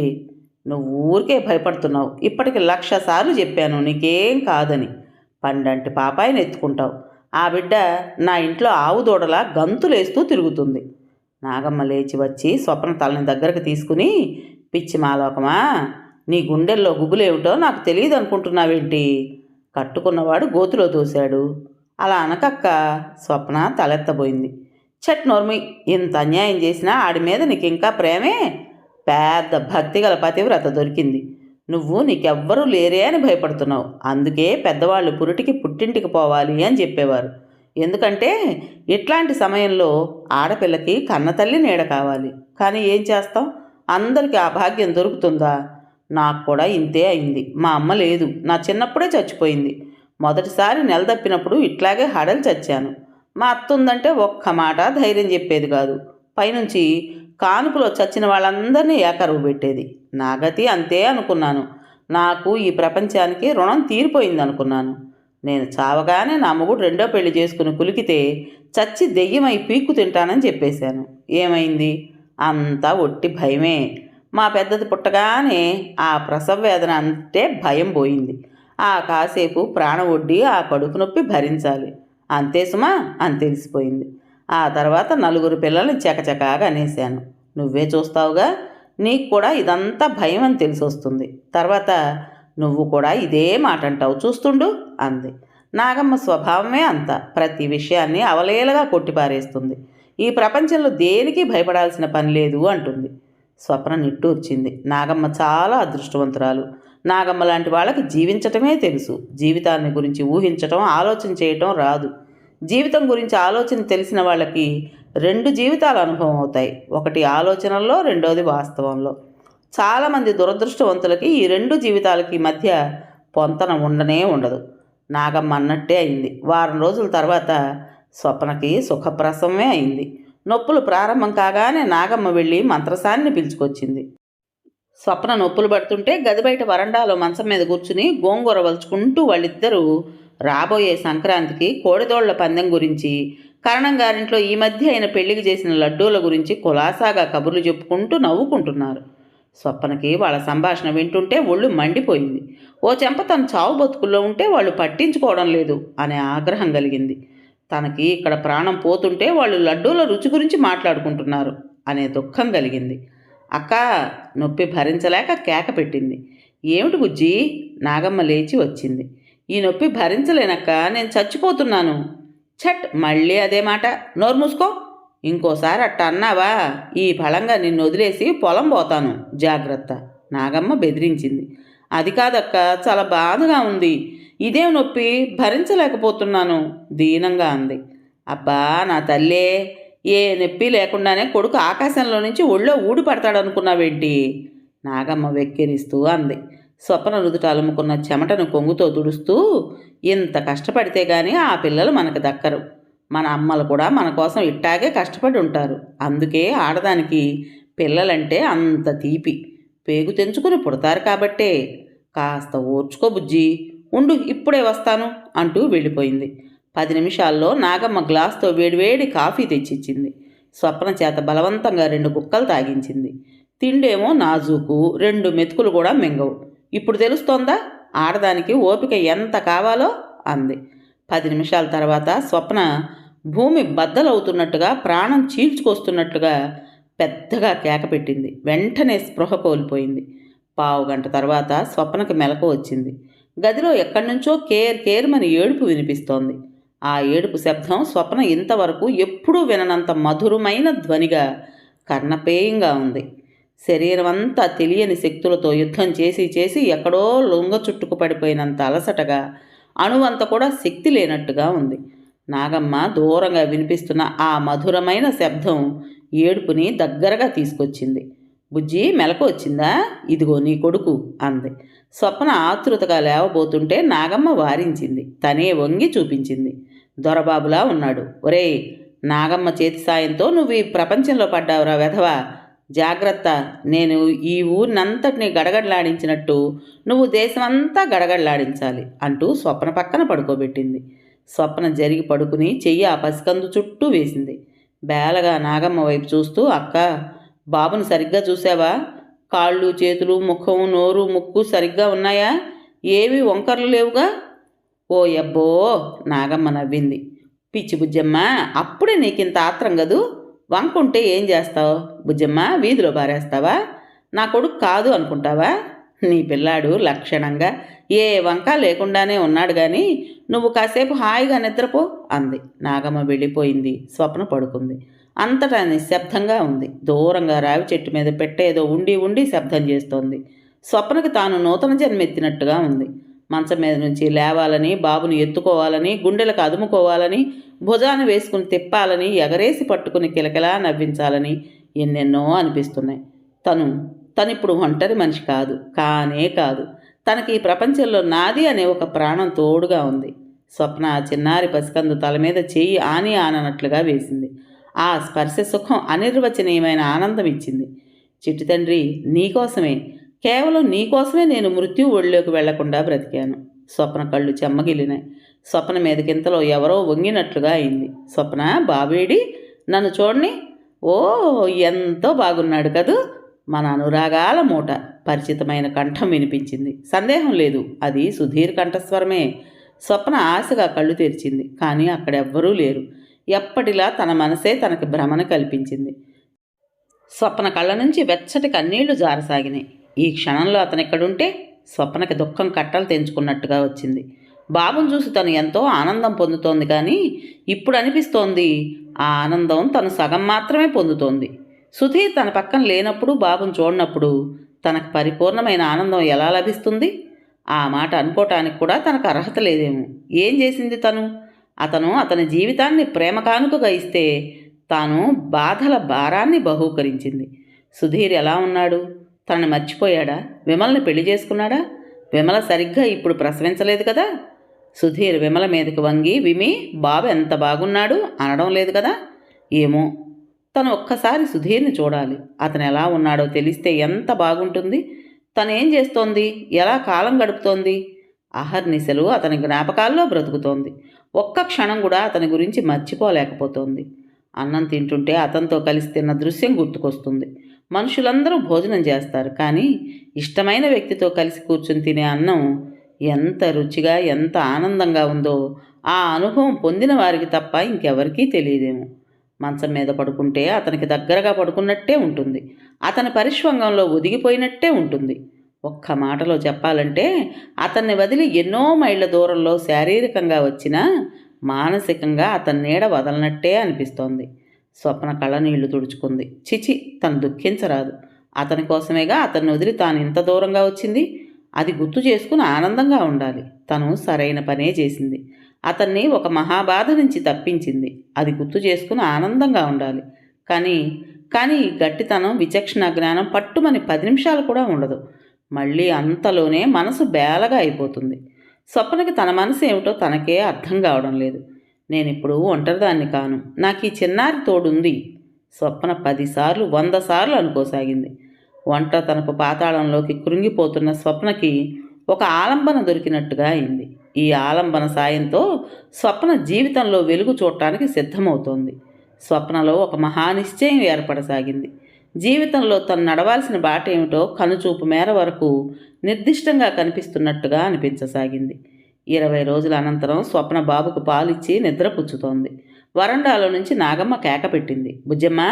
నువ్వు ఊరికే భయపడుతున్నావు. ఇప్పటికి 1,00,000 సార్లు చెప్పాను నీకేం కాదని. పండంటి పాపాయిని ఎత్తుకుంటావు. ఆ బిడ్డ నా ఇంట్లో ఆవు దూడలా గంతులేస్తూ తిరుగుతుంది. నాగమ్మ లేచి వచ్చి స్వప్న తలని దగ్గరకు తీసుకుని, పిచ్చి మాలోకమా, నీ గుండెల్లో గుబులేమిటో నాకు తెలియదు అనుకుంటున్నావేంటి? కట్టుకున్నవాడు గోతులో తోశాడు. అలా అనకక్క. స్వప్న తలెత్తబోయింది. చట్ నోర్మి, ఇంత అన్యాయం చేసినా ఆడి మీద నీకు ఇంకా ప్రేమే? పెద్ద భక్తిగల పతివ్రత దొరికింది. నువ్వు నీకెవ్వరూ లేరే అని భయపడుతున్నావు. అందుకే పెద్దవాళ్ళు పురిటికి పుట్టింటికి పోవాలి అని చెప్పేవారు. ఎందుకంటే ఇట్లాంటి సమయంలో ఆడపిల్లకి కన్నతల్లి నీడ కావాలి. కానీ ఏం చేస్తాం, అందరికీ ఆ భాగ్యం దొరుకుతుందా? నాకు కూడా ఇంతే అయింది. మా అమ్మ లేదు, నా చిన్నప్పుడే చచ్చిపోయింది. మొదటిసారి నెలదప్పినప్పుడు ఇట్లాగే హడలు చచ్చాను. మా అత్త ఉందంటే ఒక్క మాట ధైర్యం చెప్పేది కాదు. పైనుంచి కానుపులో చచ్చిన వాళ్ళందరినీ ఏకరువు పెట్టేది. నా గతి అంతే అనుకున్నాను. నాకు ఈ ప్రపంచానికి రుణం తీరిపోయింది అనుకున్నాను. నేను చావగానే నా మొగుడు రెండో పెళ్లి చేసుకుని కులికితే చచ్చి దెయ్యమై పీక్కు తింటానని చెప్పేశాను. ఏమైంది? అంతా ఒట్టి భయమే. మా పెద్దది పుట్టగానే ఆ ప్రసవ వేదన అంటే భయం పోయింది. ఆ కాసేపు ప్రాణం ఒడ్డి ఆ కడుపు నొప్పి భరించాలి. అంతే సుమా అని తెలిసిపోయింది. ఆ తర్వాత 4 పిల్లల్ని చకచకాగా అనేశాను. నువ్వే చూస్తావుగా, నీకు కూడా ఇదంతా భయం అని తెలిసి వస్తుంది. తర్వాత నువ్వు కూడా ఇదే మాట అంటావు, చూస్తుండు అంది. నాగమ్మ స్వభావమే అంత. ప్రతి విషయాన్ని అవలేలగా కొట్టిపారేస్తుంది. ఈ ప్రపంచంలో దేనికి భయపడాల్సిన పని లేదు అంటుంది. స్వప్న నిట్టూర్చింది. నాగమ్మ చాలా అదృష్టవంతురాలు. నాగమ్మ లాంటి వాళ్ళకి జీవించటమే తెలుసు. జీవితాన్ని గురించి ఊహించటం, ఆలోచన చేయటం రాదు. జీవితం గురించి ఆలోచన తెలిసిన వాళ్ళకి 2 జీవితాలు అనుభవం అవుతాయి. ఒకటి ఆలోచనల్లో, రెండోది వాస్తవంలో. చాలామంది దురదృష్టవంతులకి ఈ 2 జీవితాలకి మధ్య పొంతన ఉండనే ఉండదు. నాగమ్మ అన్నట్టే అయింది. వారం రోజుల తర్వాత స్వప్నకి సుఖప్రసవమే అయింది. నొప్పులు ప్రారంభం కాగానే నాగమ్మ వెళ్ళి మంత్రసాన్ని పిలుచుకొచ్చింది. స్వప్న నొప్పులు పడుతుంటే గది బయట వరండాలో మంచం మీద కూర్చుని గోంగూర వలుచుకుంటూ వాళ్ళిద్దరూ రాబోయే సంక్రాంతికి కోడిదోళ్ల పందెం గురించి, కరణం గారింట్లో ఈ మధ్య అయిన పెళ్లికి చేసిన లడ్డూల గురించి కులాసాగా కబుర్లు చెప్పుకుంటూ నవ్వుకుంటున్నారు. స్వప్నకి వాళ్ళ సంభాషణ వింటుంటే ఒళ్ళు మండిపోయింది. ఓ చెంప తను చావు బతుకుల్లో ఉంటే వాళ్ళు పట్టించుకోవడం లేదు అనే ఆగ్రహం కలిగింది. తనకి ఇక్కడ ప్రాణం పోతుంటే వాళ్ళు లడ్డూల రుచి గురించి మాట్లాడుకుంటున్నారు అనే దుఃఖం కలిగింది. అక్క, నొప్పి భరించలేక కేక పెట్టింది. ఏమిటి బుజ్జి? నాగమ్మ లేచి వచ్చింది. ఈ నొప్పి భరించలేనక్క, నేను చచ్చిపోతున్నాను. ఛట్, మళ్ళీ అదే మాట. నోరు మూసుకో. ఇంకోసారి అట్ట అన్నావా ఈ ఫలంగా నిన్ను వదిలేసి పొలం పోతాను, జాగ్రత్త. నాగమ్మ బెదిరించింది. అది కాదక్క, చాలా బాధగా ఉంది. ఇదేం నొప్పి, భరించలేకపోతున్నాను దీనంగా అంది. అబ్బా నా తల్లే, ఏ నొప్పి లేకుండానే కొడుకు ఆకాశంలో నుంచి ఒళ్ళో ఊడి పడతాడనుకున్నావేంటి? నాగమ్మ వెక్కిరిస్తూ అంది. స్వప్న నుదుట అలుముకున్న చెమటను కొంగుతో తుడుస్తూ, ఇంత కష్టపడితే గాని ఆ పిల్లలు మనకు దక్కరు. మన అమ్మలు కూడా మన కోసం ఇట్టాగే కష్టపడి ఉంటారు. అందుకే ఆడదానికి పిల్లలంటే అంత తీపి. పేగు తెంచుకుని పుడతారు కాబట్టే. కాస్త ఓర్చుకో బుజ్జి, ఉండు ఇప్పుడే వస్తాను అంటూ వెళ్ళిపోయింది. 10 నిమిషాల్లో నాగమ్మ గ్లాస్తో వేడివేడి కాఫీ తెచ్చిచ్చింది. స్వప్న చేత బలవంతంగా 2 కుక్కలు తాగించింది. తిండేమో నాజూకు, 2 మెతుకులు కూడా మింగవు. ఇప్పుడు తెలుస్తోందా ఆడదానికి ఓపిక ఎంత కావాలో అంది. 10 నిమిషాల తర్వాత స్వప్న భూమి బద్దలవుతున్నట్టుగా, ప్రాణం చీల్చుకొస్తున్నట్టుగా పెద్దగా కేక పెట్టింది. వెంటనే స్పృహ కోల్పోయింది. పావుగంట తర్వాత స్వప్నకి మెలకు వచ్చింది. గదిలో ఎక్కడి నుంచో కేర్మని ఏడుపు వినిపిస్తోంది. ఆ ఏడుపు శబ్దం స్వప్న ఇంతవరకు ఎప్పుడూ విననంత మధురమైన ధ్వనిగా కర్ణపేయంగా ఉంది. శరీరమంతా తెలియని శక్తులతో యుద్ధం చేసి చేసి ఎక్కడో లొంగ చుట్టుకు పడిపోయినంత అలసటగా, అణువంత కూడా శక్తి లేనట్టుగా ఉంది. నాగమ్మ దూరంగా వినిపిస్తున్న ఆ మధురమైన శబ్దం ఏడుపుని దగ్గరగా తీసుకొచ్చింది. బుజ్జి మెలకు వచ్చిందా? ఇదిగో నీ కొడుకు అంది. స్వప్న ఆతృతగా లేవబోతుంటే నాగమ్మ వారించింది. తనే వంగి చూపించింది. దొరబాబులా ఉన్నాడు. ఒరేయ్, నాగమ్మ చేతి సాయంతో నువ్వు ఈ ప్రపంచంలో పడ్డావురా వెధవా, జాగ్రత్త. నేను ఈ ఊరినంతటినీ గడగడలాడించినట్టు నువ్వు దేశమంతా గడగడలాడించాలి అంటూ స్వప్న పక్కన పడుకోబెట్టింది. స్వప్న జరిగి పడుకుని చెయ్యి ఆ పసికందు చుట్టూ వేసింది. బేలగా నాగమ్మ వైపు చూస్తూ, అక్క, బాబును సరిగ్గా చూసావా? కాళ్ళు, చేతులు, ముఖం, నోరు, ముక్కు సరిగ్గా ఉన్నాయా? ఏవి వంకర్లు లేవుగా? ఓ యబ్బో, నాగమ్మ నవ్వింది. పిచ్చి బుజ్జమ్మ, అప్పుడే నీకింత ఆత్రం గదు. వంకుంటే ఏం చేస్తావు బుజ్జమ్మ? వీధిలో పారేస్తావా? నా కొడుకు కాదు అనుకుంటావా? నీ పిల్లాడు లక్షణంగా ఏ వంక లేకుండానే ఉన్నాడు కానీ నువ్వు కాసేపు హాయిగా నిద్రపో అంది. నాగమ్మ వెళ్ళిపోయింది. స్వప్న పడుకుంది. అంతటా నిశ్శబ్దంగా ఉంది. దూరంగా రావి చెట్టు మీద పెట్టేదో ఉండి ఉండి శబ్దం చేస్తోంది. స్వప్నకి తాను నూతన జన్మెత్తినట్టుగా ఉంది. మంచం మీద నుంచి లేవాలని, బాబుని ఎత్తుకోవాలని, గుండెలకు అదుముకోవాలని, భుజాన్ని వేసుకుని తిప్పాలని, ఎగరేసి పట్టుకుని కిలకిలా నవ్వించాలని ఎన్నెన్నో అనిపిస్తున్నాయి. తనిప్పుడు ఒంటరి మనిషి కాదు, కానే కాదు. తనకి ఈ ప్రపంచంలో నాది అనే ఒక ప్రాణం తోడుగా ఉంది. స్వప్న చిన్నారి పసికందు తల మీద చేయి ఆననట్లుగా వేసింది. ఆ స్పర్శ సుఖం అనిర్వచనీయమైన ఆనందం ఇచ్చింది. చిట్టి తండ్రి, నీకోసమే, కేవలం నీకోసమే నేను మృత్యు ఒళ్ళోకి వెళ్లకుండా బ్రతికాను. స్వప్న కళ్ళు చెమ్మగిలినాయి. స్వప్న మీదకింతలో ఎవరో వంగినట్లుగా అయింది. స్వప్న, బాబేడి, నన్ను చూడని. ఓ, ఎంతో బాగున్నాడు కదూ. మన అనురాగాల మూట. పరిచితమైన కంఠం వినిపించింది. సందేహం లేదు, అది సుధీర్ కంఠస్వరమే. స్వప్న ఆశగా కళ్ళు తెరిచింది. కానీ అక్కడెవ్వరూ లేరు. ఎప్పటిలా తన మనసే తనకి భ్రమను కల్పించింది. స్వప్న కళ్ళ నుంచి వెచ్చటి కన్నీళ్లు జారసాగినాయి. ఈ క్షణంలో అతనిక్కడుంటే స్వప్నకి దుఃఖం కట్టలు తెంచుకున్నట్టుగా వచ్చింది. బాబును చూసి తను ఎంతో ఆనందం పొందుతోంది. కానీ ఇప్పుడు అనిపిస్తోంది ఆ ఆనందం తను సగం మాత్రమే పొందుతోంది. సుధీర్ తన పక్కన లేనప్పుడు, బాబును చూడనప్పుడు తనకు పరిపూర్ణమైన ఆనందం ఎలా లభిస్తుంది? ఆ మాట అనుకోవటానికి కూడా తనకు అర్హత లేదేమో. ఏం చేసింది తను? అతని జీవితాన్ని ప్రేమ కానుకగా ఇస్తే తాను బాధల భారాన్ని బహూకరించింది. సుధీర్ ఎలా ఉన్నాడు? తనని మర్చిపోయాడా? విమల్ని పెళ్లి చేసుకున్నాడా? విమల సరిగ్గా ఇప్పుడు ప్రసవించలేదు కదా? సుధీర్ విమల మీదకి వంగి, విమి, బాబు ఎంత బాగున్నాడు అనడం లేదు కదా? ఏమో, తను ఒక్కసారి సుధీర్ని చూడాలి. అతను ఎలా ఉన్నాడో తెలిస్తే ఎంత బాగుంటుంది. తనేం చేస్తోంది? ఎలా కాలం గడుపుతోంది? అహర్నిశలు అతని జ్ఞాపకాల్లో బ్రతుకుతోంది. ఒక్క క్షణం కూడా అతని గురించి మర్చిపోలేకపోతోంది. అన్నం తింటుంటే అతనితో కలిసి తిన్న దృశ్యం గుర్తుకొస్తుంది. మనుషులందరూ భోజనం చేస్తారు, కానీ ఇష్టమైన వ్యక్తితో కలిసి కూర్చుని తినే అన్నం ఎంత రుచిగా, ఎంత ఆనందంగా ఉందో ఆ అనుభవం పొందిన వారికి తప్ప ఇంకెవరికీ తెలియదేమో. మంచం మీద పడుకుంటే అతనికి దగ్గరగా పడుకున్నట్టే ఉంటుంది. అతని పరిష్వంగంలో ఒదిగిపోయినట్టే ఉంటుంది. ఒక్క మాటలో చెప్పాలంటే అతన్ని వదిలి ఎన్నో మైళ్ళ దూరంలో శారీరకంగా వచ్చినా మానసికంగా అతని నీడ వదలనట్టే అనిపిస్తోంది. స్వప్న కళ్ళనీళ్లు తుడుచుకుంది. చిచి, తను దుఃఖించరాదు. అతని కోసమేగా అతన్ని వదిలి తాను ఇంత దూరంగా వచ్చింది. అది గుర్తు చేసుకుని ఆనందంగా ఉండాలి. తను సరైన పనే చేసింది. అతన్ని ఒక మహాబాధ నుంచి తప్పించింది. అది గుర్తు చేసుకుని ఆనందంగా ఉండాలి. కానీ ఈ గట్టితనం, విచక్షణ జ్ఞానం పట్టుమని 10 నిమిషాలు కూడా ఉండదు. మళ్ళీ అంతలోనే మనసు బేలగా అయిపోతుంది. స్వప్నకి తన మనసు ఏమిటో తనకే అర్థం కావడం లేదు. నేనిప్పుడు ఒంటరిదాన్ని కాను, నాకు ఈ చిన్నారి తోడుంది. స్వప్న 10 సార్లు 100 సార్లు అనుకోసాగింది. ఒంటరితనపు పాతాళంలోకి కృంగిపోతున్న స్వప్నకి ఒక ఆలంబన దొరికినట్టుగా అయింది. ఈ ఆలంబన సాయంతో స్వప్న జీవితంలో వెలుగు చూడటానికి సిద్ధమవుతోంది. స్వప్నలో ఒక మహానిశ్చయం ఏర్పడసాగింది. జీవితంలో తను నడవాల్సిన బాట ఏమిటో కనుచూపు మేర వరకు నిర్దిష్టంగా కనిపిస్తున్నట్టుగా అనిపించసాగింది. 20 రోజుల అనంతరం స్వప్న బాబుకు పాలిచ్చి నిద్రపుచ్చుతోంది. వరండాలో నుంచి నాగమ్మ కేక పెట్టింది. బుజ్జమ్మ,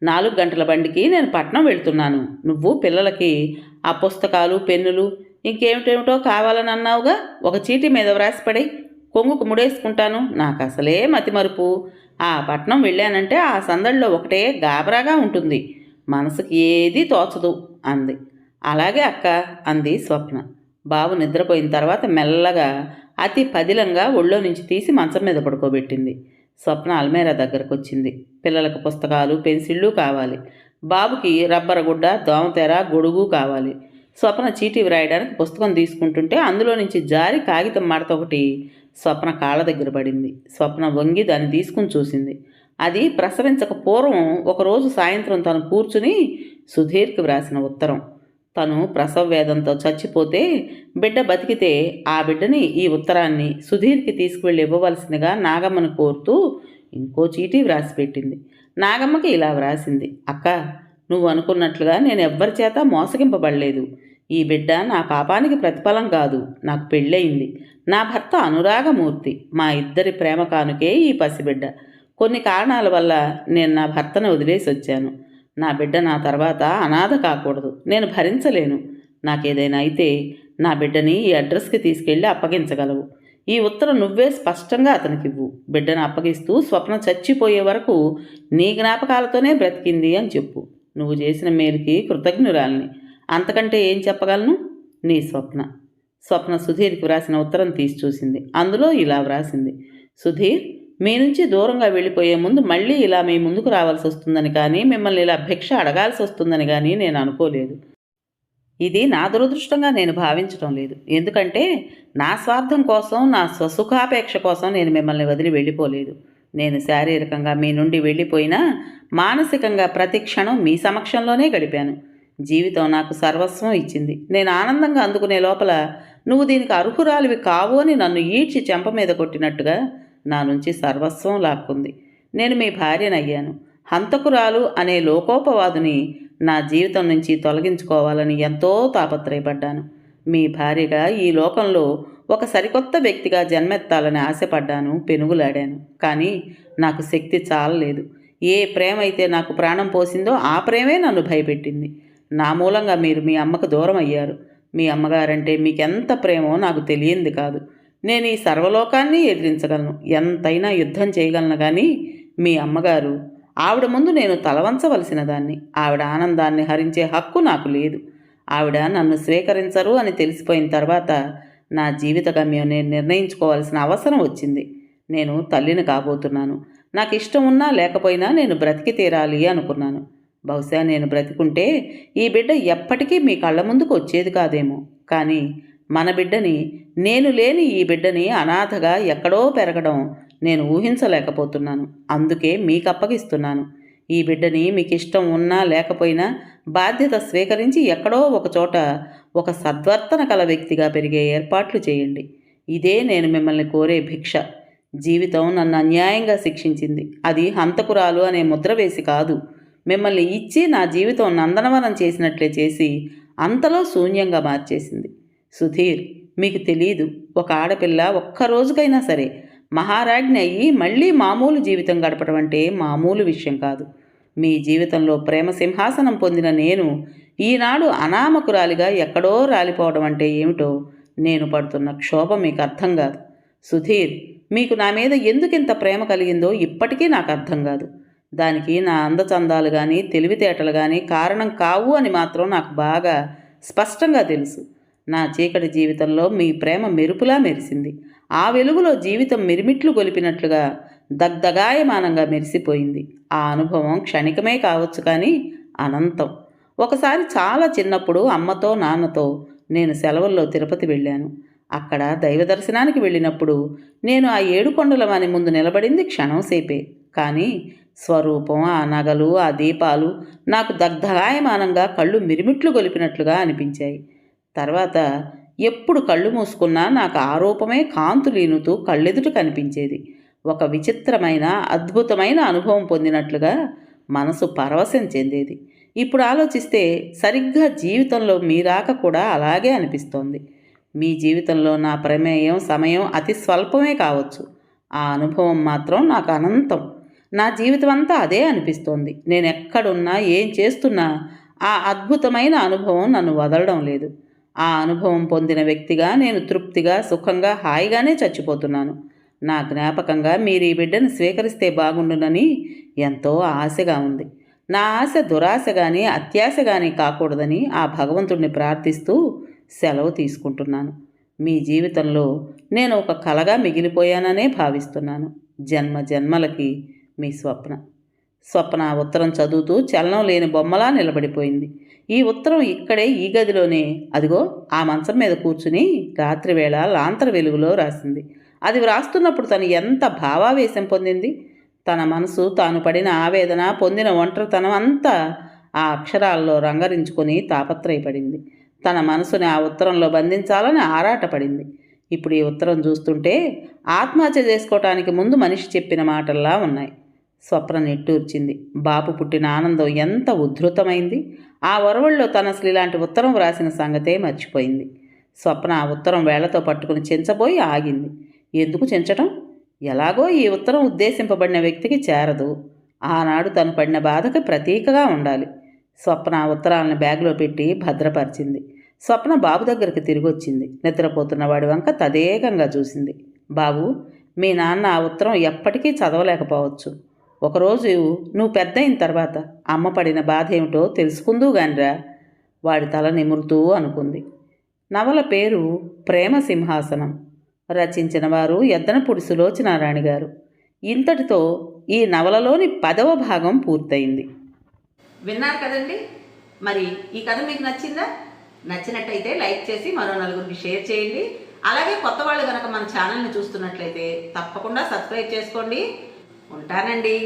4 గంటల బండికి నేను పట్నం వెళ్తున్నాను. నువ్వు పిల్లలకి ఆ పుస్తకాలు, పెన్నులు ఇంకేమిటేమిటో కావాలని అన్నావుగా, ఒక చీటీ మీద వ్రాసిపడి కొంగుకు ముడేసుకుంటాను. నాకు అసలే మతిమరుపు. ఆ పట్నం వెళ్ళానంటే ఆ సందడిలో ఒకటే గాబరాగా ఉంటుంది. మనసుకి ఏదీ తోచదు అంది. అలాగే అక్క అంది స్వప్న. బాబు నిద్రపోయిన తర్వాత మెల్లగా అతి పదిలంగా ఒళ్ళో నుంచి తీసి మంచం మీద పడుకోబెట్టింది. స్వప్న అల్మేరా దగ్గరకు వచ్చింది. పిల్లలకు పుస్తకాలు, పెన్సిళ్ళు కావాలి. బాబుకి రబ్బర్ గుడ్డ, దోమతెర, గొడుగు కావాలి. స్వప్న చీటీ వ్రాయడానికి పుస్తకం తీసుకుంటుంటే అందులో నుంచి జారి కాగితం మడత ఒకటి స్వప్న కాళ్ళ దగ్గర పడింది. స్వప్న వంగి దాన్ని తీసుకుని చూసింది. అది ప్రసవించక పూర్వం ఒకరోజు సాయంత్రం తను కూర్చుని సుధీర్కి వ్రాసిన ఉత్తరం. తను ప్రసవ వేదంతో చచ్చిపోతే బిడ్డ బతికితే ఆ బిడ్డని ఈ ఉత్తరాన్ని సుధీర్కి తీసుకువెళ్ళి ఇవ్వవలసిందిగా నాగమ్మను కోరుతూ ఇంకో చీటీ వ్రాసి పెట్టింది. నాగమ్మకి ఇలా వ్రాసింది. అక్క, నువ్వు అనుకున్నట్లుగా నేను ఎవ్వరి చేత మోసగింపబడలేదు. ఈ బిడ్డ నా పాపానికి ప్రతిఫలం కాదు. నాకు పెళ్ళయింది. నా భర్త అనురాగమూర్తి. మా ఇద్దరి ప్రేమ కానుకే ఈ పసిబిడ్డ. కొన్ని కారణాల వల్ల నేను నా భర్తను వదిలేసి వచ్చాను. నా బిడ్డ నా తర్వాత అనాథ కాకూడదు. నేను భరించలేను. నాకేదైనా అయితే నా బిడ్డని ఈ అడ్రస్కి తీసుకెళ్ళి అప్పగించగలవు. ఈ ఉత్తరం నువ్వే స్పష్టంగా అతనికివ్వు. బిడ్డను అప్పగిస్తూ స్వప్న చచ్చిపోయే వరకు నీ జ్ఞాపకాలతోనే బ్రతికింది అని చెప్పు. నువ్వు చేసిన మేలుకి కృతజ్ఞురాల్ని. అంతకంటే ఏం చెప్పగలను? నీ స్వప్న. స్వప్న సుధీర్కి వ్రాసిన ఉత్తరం తీసి చూసింది. అందులో ఇలా వ్రాసింది. సుధీర్, మీ నుంచి దూరంగా వెళ్ళిపోయే ముందు మళ్ళీ ఇలా మీ ముందుకు రావాల్సి వస్తుందని కానీ, మిమ్మల్ని ఇలా భిక్ష అడగాల్సి వస్తుందని కానీ నేను అనుకోలేదు. ఇది నా దురదృష్టంగా నేను భావించడం లేదు. ఎందుకంటే నా స్వార్థం కోసం, నా స్వసుఖాపేక్ష కోసం నేను మిమ్మల్ని వదిలి వెళ్ళిపోలేదు. నేను శారీరకంగా మీ నుండి వెళ్ళిపోయినా మానసికంగా ప్రతి క్షణం మీ సమక్షంలోనే గడిపాను. జీవితం నాకు సర్వస్వం ఇచ్చింది. నేను ఆనందంగా అందుకునే లోపల నువ్వు దీనికి అర్హురాలివి కావు అని నన్ను ఈడ్చి చెంప మీద కొట్టినట్టుగా నా నుంచి సర్వస్వం లాక్కుంది. నేను మీ భార్యనయ్యాను. హంతకురాలు అనే లోకోపవాదుని నా జీవితం నుంచి తొలగించుకోవాలని ఎంతో తాపత్రయపడ్డాను. మీ భార్యగా ఈ లోకంలో ఒక సరికొత్త వ్యక్తిగా జన్మెత్తాలని ఆశపడ్డాను, పెనుగులాడాను. కానీ నాకు శక్తి చాలలేదు. ఏ ప్రేమ అయితే నాకు ప్రాణం పోసిందో ఆ ప్రేమే నన్ను భయపెట్టింది. నా మూలంగా మీరు మీ అమ్మకు దూరం అయ్యారు. మీ అమ్మగారంటే మీకెంత ప్రేమో నాకు తెలియంది కాదు. నేను ఈ సర్వలోకాన్ని ఎదిరించగలను, ఎంతైనా యుద్ధం చేయగలను. కానీ మీ అమ్మగారు, ఆవిడ ముందు నేను తలవంచవలసిన దాన్ని. ఆవిడ ఆనందాన్ని హరించే హక్కు నాకు లేదు. ఆవిడ నన్ను స్వీకరించరు అని తెలిసిపోయిన తర్వాత నా జీవిత గమ్యం నేను నిర్ణయించుకోవాల్సిన అవసరం వచ్చింది. నేను తల్లిని కాబోతున్నాను. నాకు ఇష్టం ఉన్నా లేకపోయినా నేను బ్రతికి తీరాలి అనుకున్నాను. బహుశా నేను బ్రతికుంటే ఈ బిడ్డ ఎప్పటికీ మీ కళ్ళ ముందుకు వచ్చేది కాదేమో. కానీ మన బిడ్డని, నేను లేని ఈ బిడ్డని అనాథగా ఎక్కడో పెరగడం నేను ఊహించలేకపోతున్నాను. అందుకే మీకు అప్పగిస్తున్నాను. ఈ బిడ్డని మీకు ఇష్టం ఉన్నా లేకపోయినా బాధ్యత స్వీకరించి ఎక్కడో ఒకచోట ఒక సద్వర్తన కల వ్యక్తిగా పెరిగే ఏర్పాట్లు చేయండి. ఇదే నేను మిమ్మల్ని కోరే భిక్ష. జీవితం నన్ను అన్యాయంగా శిక్షించింది. అది హంతకురాలు అనే ముద్ర వేసి కాదు, మిమ్మల్ని ఇచ్చి నా జీవితం నందనవనం చేసినట్లే చేసి అంతలో శూన్యంగా మార్చేసింది. సుధీర్, మీకు తెలీదు, ఒక ఆడపిల్ల ఒక్కరోజుకైనా సరే మహారాజ్ఞి అయ్యి మళ్ళీ మామూలు జీవితం గడపడం అంటే మామూలు విషయం కాదు. మీ జీవితంలో ప్రేమ సింహాసనం పొందిన నేను ఈనాడు అనామకురాలిగా ఎక్కడో రాలిపోవడం అంటే ఏమిటో నేను పడుతున్న క్షోభ మీకు అర్థం కాదు. సుధీర్, మీకు నా మీద ఎందుకింత ప్రేమ కలిగిందో ఇప్పటికీ నాకు అర్థం కాదు. దానికి నా అందచందాలు కానీ తెలివితేటలు కానీ కారణం కావు అని మాత్రం నాకు బాగా స్పష్టంగా తెలుసు. నా చీకటి జీవితంలో మీ ప్రేమ మెరుపులా మెరిసింది. ఆ వెలుగులో జీవితం మిరిమిట్లు గొలిపినట్లుగా దగ్ధగాయమానంగా మెరిసిపోయింది. ఆ అనుభవం క్షణికమే కావచ్చు, కానీ అనంతం. ఒకసారి చాలా చిన్నప్పుడు అమ్మతో నాన్నతో నేను సెలవుల్లో తిరుపతి వెళ్ళాను. అక్కడ దైవ దర్శనానికి వెళ్ళినప్పుడు నేను ఆ 7 కొండల వాని ముందు నిలబడింది క్షణం సేపే. కానీ స్వరూపం, ఆ నగలు, ఆ దీపాలు నాకు దగ్ధగాయమానంగా కళ్ళు మిరిమిట్లు గొలిపినట్లుగా అనిపించాయి. తర్వాత ఎప్పుడు కళ్ళు మూసుకున్నా నాకు ఆ రూపమే కాంతులీనుతూ కళ్ళెదుట కనిపించేది. ఒక విచిత్రమైన అద్భుతమైన అనుభవం పొందినట్లుగా మనసు పరవశం చెందేది. ఇప్పుడు ఆలోచిస్తే సరిగ్గా జీవితంలో మీ రాక కూడా అలాగే అనిపిస్తోంది. మీ జీవితంలో నా ప్రమేయం, సమయం అతి స్వల్పమే కావచ్చు. ఆ అనుభవం మాత్రం నాకు అనంతం. నా జీవితం అంతా అదే అనిపిస్తోంది. నేను ఎక్కడున్నా ఏం చేస్తున్నా ఆ అద్భుతమైన అనుభవం నన్ను వదలడం లేదు. ఆ అనుభవం పొందిన వ్యక్తిగా నేను తృప్తిగా, సుఖంగా, హాయిగానే చచ్చిపోతున్నాను. నా జ్ఞాపకంగా మీరు ఈ బిడ్డను స్వీకరిస్తే బాగుండునని ఎంతో ఆశగా ఉంది. నా ఆశ దురాశ కానీ అత్యాశ కానీ కాకూడదని ఆ భగవంతుడిని ప్రార్థిస్తూ సెలవు తీసుకుంటున్నాను. మీ జీవితంలో నేను ఒక కలగా మిగిలిపోయాననే భావిస్తున్నాను. జన్మ జన్మలకి మీ స్వప్న. స్వప్న ఆ ఉత్తరం చదువుతూ చలనం లేని బొమ్మలా నిలబడిపోయింది. ఈ ఉత్తరం ఇక్కడే ఈ గదిలోనే అదిగో ఆ మంచం మీద కూర్చుని రాత్రివేళ లాంతర వెలుగులో రాసింది. అది వ్రాస్తున్నప్పుడు తను ఎంత భావావేశం పొందింది. తన మనసు తాను పడిన ఆవేదన, పొందిన ఒంటరితనం అంతా ఆ అక్షరాల్లో రంగరించుకొని తాపత్రయపడింది. తన మనసుని ఆ ఉత్తరంలో బంధించాలని ఆరాటపడింది. ఇప్పుడు ఈ ఉత్తరం చూస్తుంటే ఆత్మహత్య చేసుకోవటానికి ముందు మనిషి చెప్పిన మాటల్లా ఉన్నాయి. స్వప్న నిట్టూర్చింది. బాబు పుట్టిన ఆనందం ఎంత ఉద్ధృతమైంది. ఆ ఒరవళ్ళలో తను అసలు ఇలాంటి ఉత్తరం వ్రాసిన సంగతే మర్చిపోయింది. స్వప్న ఆ ఉత్తరం వేళ్లతో పట్టుకుని చించబోయి ఆగింది. ఎందుకు చించటం? ఎలాగో ఈ ఉత్తరం ఉద్దేశింపబడిన వ్యక్తికి చేరదు. ఆనాడు తను పడిన బాధకి ప్రతీకగా ఉండాలి. స్వప్న ఆ ఉత్తరాలను బ్యాగులో పెట్టి భద్రపరిచింది. స్వప్న బాబు దగ్గరికి తిరిగి వచ్చింది. నిద్రపోతున్న వాడి వంక తదేకంగా చూసింది. బాబు, మీ నాన్న ఆ ఉత్తరం ఎప్పటికీ చదవలేకపోవచ్చు. ఒకరోజు నువ్వు పెద్ద అయిన తర్వాత అమ్మ పడిన బాధ ఏమిటో తెలుసుకుందువుగానిరా. వాడి తల నిమురుతూ అనుకుంది. నవల పేరు ప్రేమ సింహాసనం. రచించిన వారు ఎద్దనపూడి సులోచనారాణి గారు. ఇంతటితో ఈ నవలలోని 10వ భాగం పూర్తయింది. విన్నారు కదండి. మరి ఈ కథ మీకు నచ్చిందా? నచ్చినట్టయితే లైక్ చేసి మరో నలుగురికి షేర్ చేయండి. అలాగే కొత్త వాళ్ళు కనుక మన ఛానల్ని చూస్తున్నట్లయితే తప్పకుండా సబ్స్క్రైబ్ చేసుకోండి. ఉంటానండి.